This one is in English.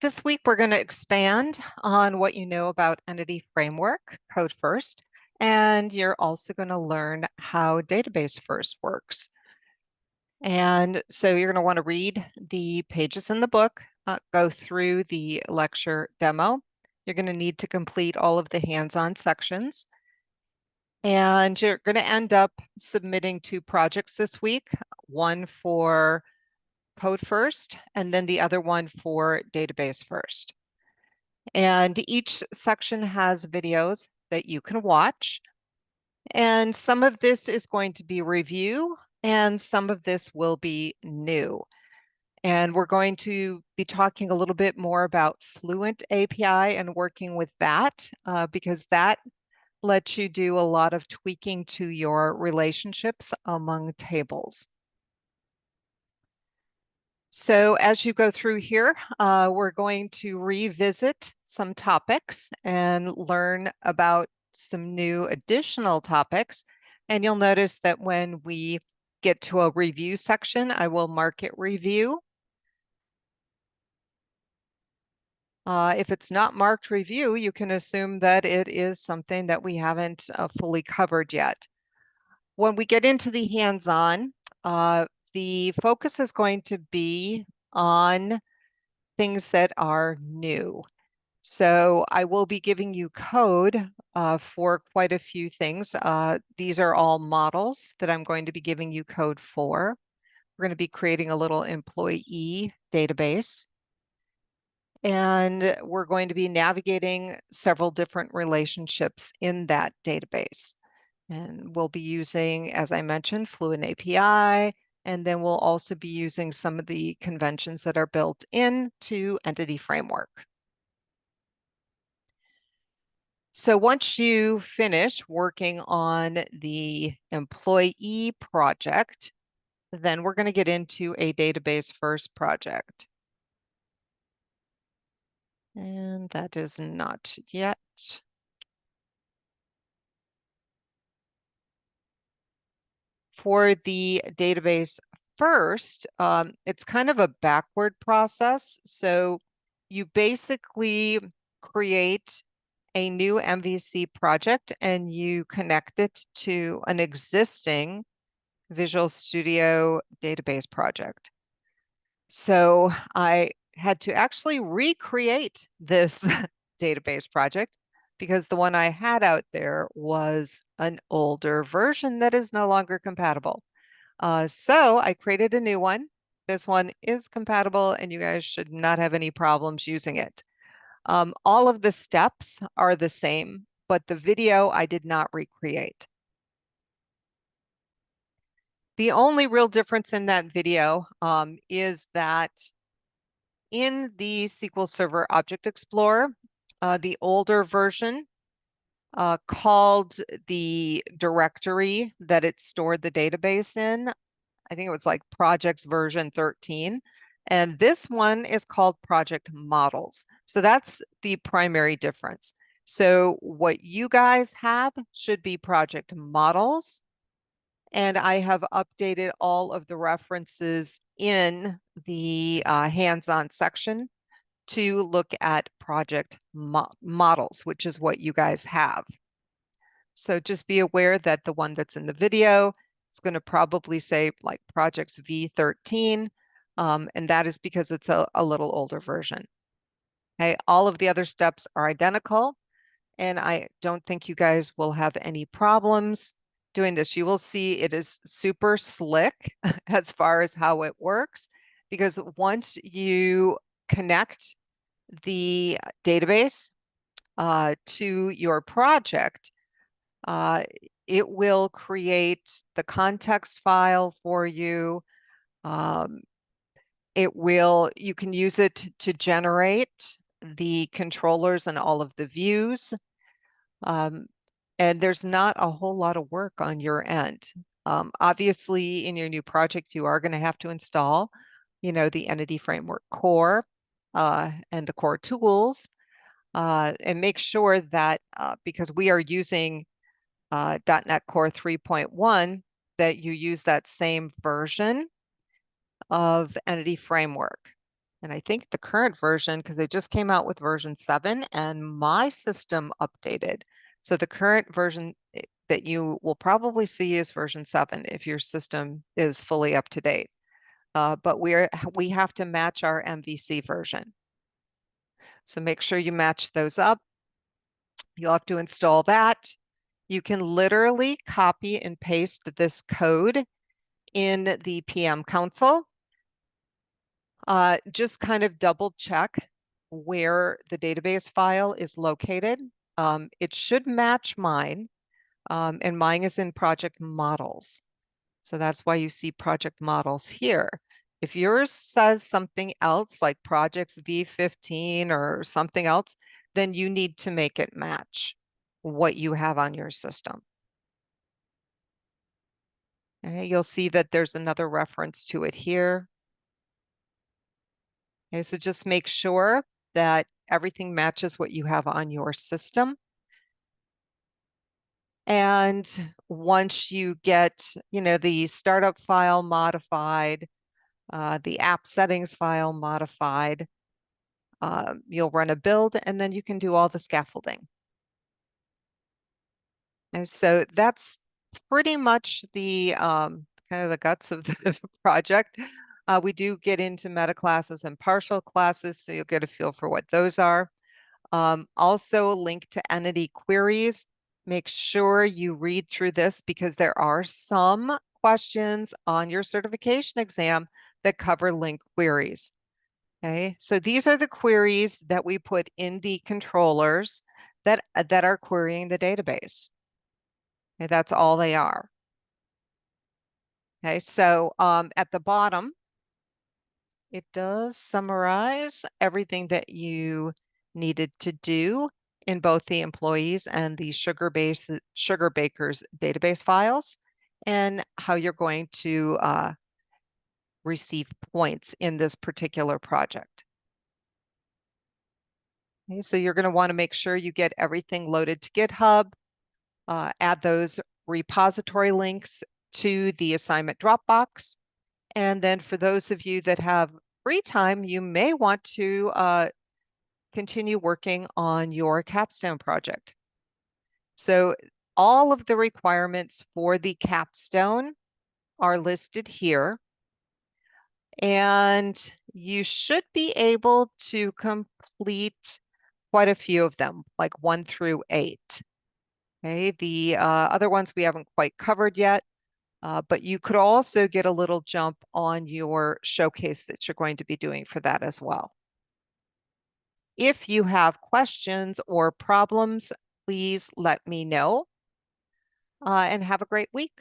This week, we're going to expand on what you know about Entity Framework, Code First, and you're also going to learn how Database First works. And so you're going to want to read the pages in the book, go through the lecture demo. You're going to need to complete all of the hands-on sections. And you're going to end up submitting 2 projects this week, one for Code First, and then the other one for Database First. And each section has videos that you can watch. And some of this is going to be review, and some of this will be new. And we're going to be talking a little bit more about Fluent API and working with that because that lets you do a lot of tweaking to your relationships among tables. So as you go through here, we're going to revisit some topics and learn about some new additional topics. And you'll notice that when we get to a review section, I will mark it review. If it's not marked review, you can assume that it is something that we haven't fully covered yet. When we get into the hands-on, the focus is going to be on things that are new. So I will be giving you code for quite a few things. These are all models that I'm going to be giving you code for. We're going to be creating a little employee database. And we're going to be navigating several different relationships in that database. And we'll be using, as I mentioned, Fluent API, and then we'll also be using some of the conventions that are built into Entity Framework. So once you finish working on the employee project, then we're going to get into a database first project. And that is not yet. For the database first, it's kind of a backward process. So you basically create a new MVC project and you connect it to an existing Visual Studio database project. So I had to actually recreate this database project because the one I had out there was an older version that is no longer compatible. So I created a new one. This one is compatible and you guys should not have any problems using it. All of the steps are the same, but the video I did not recreate. The only real difference in that video is that in the SQL Server Object Explorer, the older version called the directory that it stored the database in, I think it was like projects version 13. And this one is called project models. So that's the primary difference. So what you guys have should be project models. And I have updated all of the references in the hands-on section to look at project models, which is what you guys have. So just be aware that the one that's in the video is going to probably say like projects V13, and that is because it's a little older version. Okay, all of the other steps are identical, and I don't think you guys will have any problems doing this. You will see it is super slick as far as how it works, because once you connect the database to your project, it will create the context file for you. You can use it to generate the controllers and all of the views. And there's not a whole lot of work on your end. Obviously, in your new project, you are going to have to install, the Entity Framework core and the core tools, and make sure that because we are using .NET Core 3.1, that you use that same version of Entity Framework. And I think the current version, because they just came out with version 7 and my system updated. So the current version that you will probably see is version 7 if your system is fully up to date. But we have to match our MVC version. So make sure you match those up. You'll have to install that. You can literally copy and paste this code in the PM console. Just kind of double check where the database file is located. It should match mine, and mine is in project models. So that's why you see project models here. If yours says something else like projects V15 or something else, then you need to make it match what you have on your system. Okay, you'll see that there's another reference to it here. Okay, so just make sure that everything matches what you have on your system. And once you get, the startup file modified, the app settings file modified, you'll run a build and then you can do all the scaffolding. And so that's pretty much the kind of the guts of the project. We do get into meta classes and partial classes, so you'll get a feel for what those are. Also a link to entity queries. Make sure you read through this because there are some questions on your certification exam that cover link queries. Okay, so these are the queries that we put in the controllers that are querying the database. Okay, that's all they are. Okay, so at the bottom, it does summarize everything that you needed to do in both the employees and the sugar bakers database files and how you're going to receive points in this particular project. Okay, so you're going to want to make sure you get everything loaded to GitHub, add those repository links to the assignment Dropbox. And then for those of you that have free time, you may want to continue working on your capstone project. So all of the requirements for the capstone are listed here. And you should be able to complete quite a few of them, like 1 through 8. Okay, the other ones we haven't quite covered yet, but you could also get a little jump on your showcase that you're going to be doing for that as well. If you have questions or problems, please let me know, and have a great week.